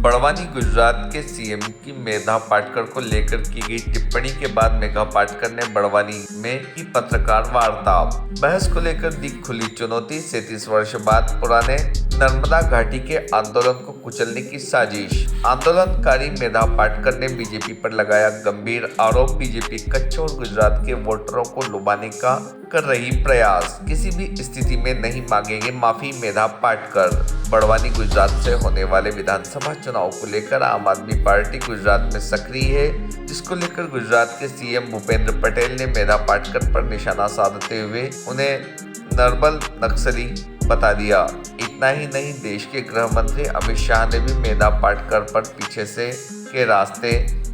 बड़वानी गुजरात के सीएम की मेधा पाटकर को लेकर की गई टिप्पणी के बाद मेधा पाटकर ने बड़वानी में की पत्रकार वार्ता। बहस को लेकर दी खुली चुनौती। 37 वर्ष बाद पुराने नर्मदा घाटी के आंदोलन को कुचलने की साजिश। आंदोलनकारी मेधा पाटकर ने बीजेपी पर लगाया गंभीर आरोप। बीजेपी कच्छ और गुजरात के वोटरों को लुभाने का कर रही प्रयास। किसी भी स्थिति में नहीं मांगेंगे माफी मेधा पाटकर। बड़वानी गुजरात से होने वाले विधानसभा चुनाव को लेकर आम आदमी पार्टी गुजरात में सक्रिय है, जिसको लेकर गुजरात के सीएम भूपेंद्र पटेल ने मेधा पाटकर पर निशाना साधते हुए उन्हें नर्बल नक्सली बता दिया। इतना ही नहीं, देश के गृह मंत्री अमित शाह ने भी मेधा पाटकर पर पीछे से के रास्ते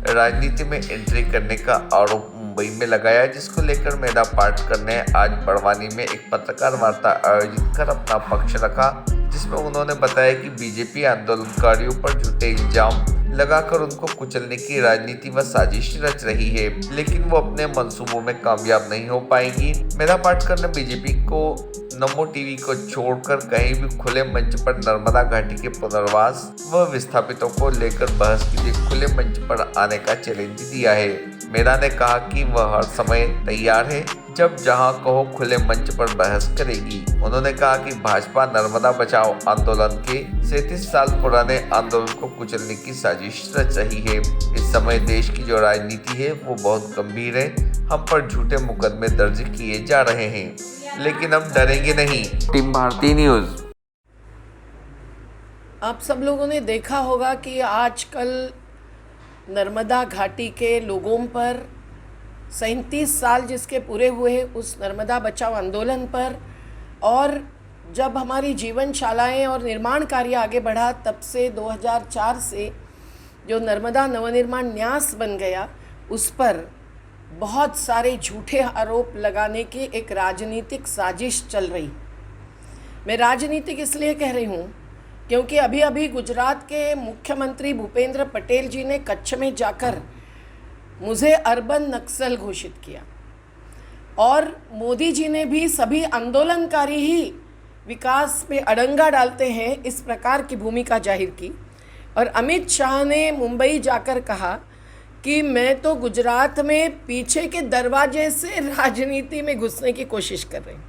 राजनीति में एंट्री करने का आरोप मुंबई में लगाया, जिसको लेकर मेधा पाटकर ने आज बड़वानी में एक पत्रकार वार्ता आयोजित कर अपना पक्ष रखा, जिसमें उन्होंने बताया कि बीजेपी आंदोलनकारियों पर झूठे इल्जाम लगाकर उनको कुचलने की राजनीति व साजिश रच रही है, लेकिन वो अपने मंसूबों में कामयाब नहीं हो पाएंगी। मेधा पाटकर ने बीजेपी को नमो टीवी को छोड़कर कहीं भी खुले मंच पर नर्मदा घाटी के पुनर्वास व विस्थापितों को लेकर बहस के लिए खुले मंच पर आने का चैलेंज दिया है। मेधा ने कहा कि वह हर समय तैयार है, जब जहां कहो खुले मंच पर बहस करेगी। उन्होंने कहा कि भाजपा नर्मदा बचाओ आंदोलन के 37 साल पुराने आंदोलन को कुचलने की साजिश रच रही है। इस समय देश की जो राजनीति है वो बहुत गंभीर है। हम पर झूठे मुकदमे दर्ज किए जा रहे हैं, लेकिन हम डरेंगे नहीं। Team Bharti news. आप सब लोगों ने देखा होगा कि आजकल नर्मदा घाटी के लोगों पर 37 साल जिसके पूरे हुए उस नर्मदा बचाओ आंदोलन पर, और जब हमारी जीवनशालाएं और निर्माण कार्य आगे बढ़ा, तब से 2004 से जो नर्मदा नवनिर्माण न्यास बन गया, उस पर बहुत सारे झूठे आरोप लगाने की एक राजनीतिक साजिश चल रही। मैं राजनीतिक इसलिए कह रही हूँ क्योंकि अभी अभी गुजरात के मुख्यमंत्री भूपेंद्र पटेल जी ने कच्छ में जाकर मुझे अर्बन नक्सल घोषित किया, और मोदी जी ने भी सभी आंदोलनकारी ही विकास में अड़ंगा डालते हैं इस प्रकार की भूमिका जाहिर की। और अमित शाह ने मुंबई जाकर कहा कि मैं तो गुजरात में पीछे के दरवाजे से राजनीति में घुसने की कोशिश कर रही हूँ।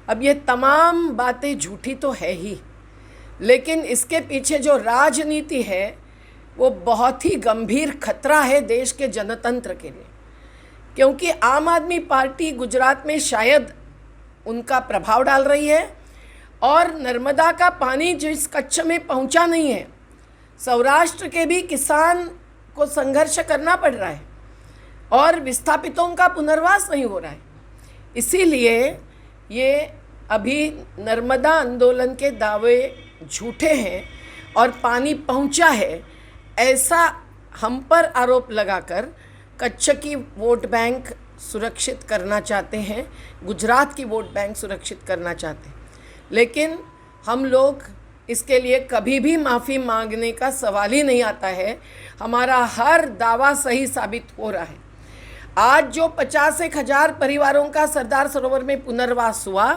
अब ये तमाम बातें झूठी तो है ही, लेकिन इसके पीछे जो राजनीति है वो बहुत ही गंभीर खतरा है देश के जनतंत्र के लिए, क्योंकि आम आदमी पार्टी गुजरात में शायद उनका प्रभाव डाल रही है, और नर्मदा का पानी जिस कच्छ में पहुंचा नहीं है, सौराष्ट्र के भी किसान को संघर्ष करना पड़ रहा है और विस्थापितों का पुनर्वास नहीं हो रहा है। इसीलिए ये अभी नर्मदा आंदोलन के दावे झूठे हैं और पानी पहुंचा है ऐसा हम पर आरोप लगाकर कच्छ की वोट बैंक सुरक्षित करना चाहते हैं, गुजरात की वोट बैंक सुरक्षित करना चाहते हैं। लेकिन हम लोग इसके लिए कभी भी माफ़ी मांगने का सवाल ही नहीं आता है। हमारा हर दावा सही साबित हो रहा है। आज जो 50,000 परिवारों का सरदार सरोवर में पुनर्वास हुआ,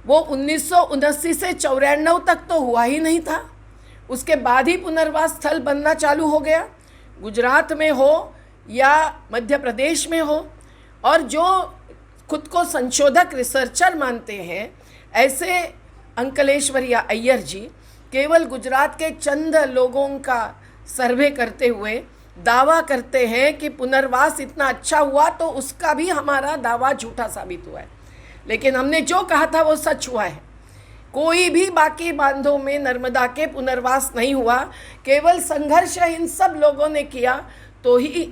वो 1979 से 94 तक तो हुआ ही नहीं था। उसके बाद ही पुनर्वास स्थल बनना चालू हो गया, गुजरात में हो या मध्य प्रदेश में हो। और जो खुद को संशोधक रिसर्चर मानते हैं, ऐसे अंकलेश्वर या अय्यर जी केवल गुजरात के चंद लोगों का सर्वे करते हुए दावा करते हैं कि पुनर्वास इतना अच्छा हुआ, तो उसका भी हमारा दावा झूठा साबित हुआ है। लेकिन हमने जो कहा था वो सच हुआ है। कोई भी बाकी बांधों में नर्मदा के पुनर्वास नहीं हुआ, केवल संघर्ष इन सब लोगों ने किया, तो ही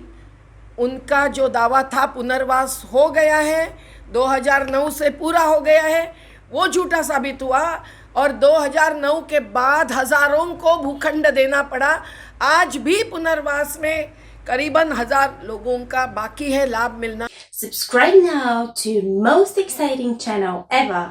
उनका जो दावा था पुनर्वास हो गया है, 2009 से पूरा हो गया है, वो झूठा साबित हुआ। और 2009 के बाद हजारों को भूखंड देना पड़ा। आज भी पुनर्वास में करीबन 1000 लोगों का बाकी है लाभ मिलना। Subscribe now to most exciting channel ever.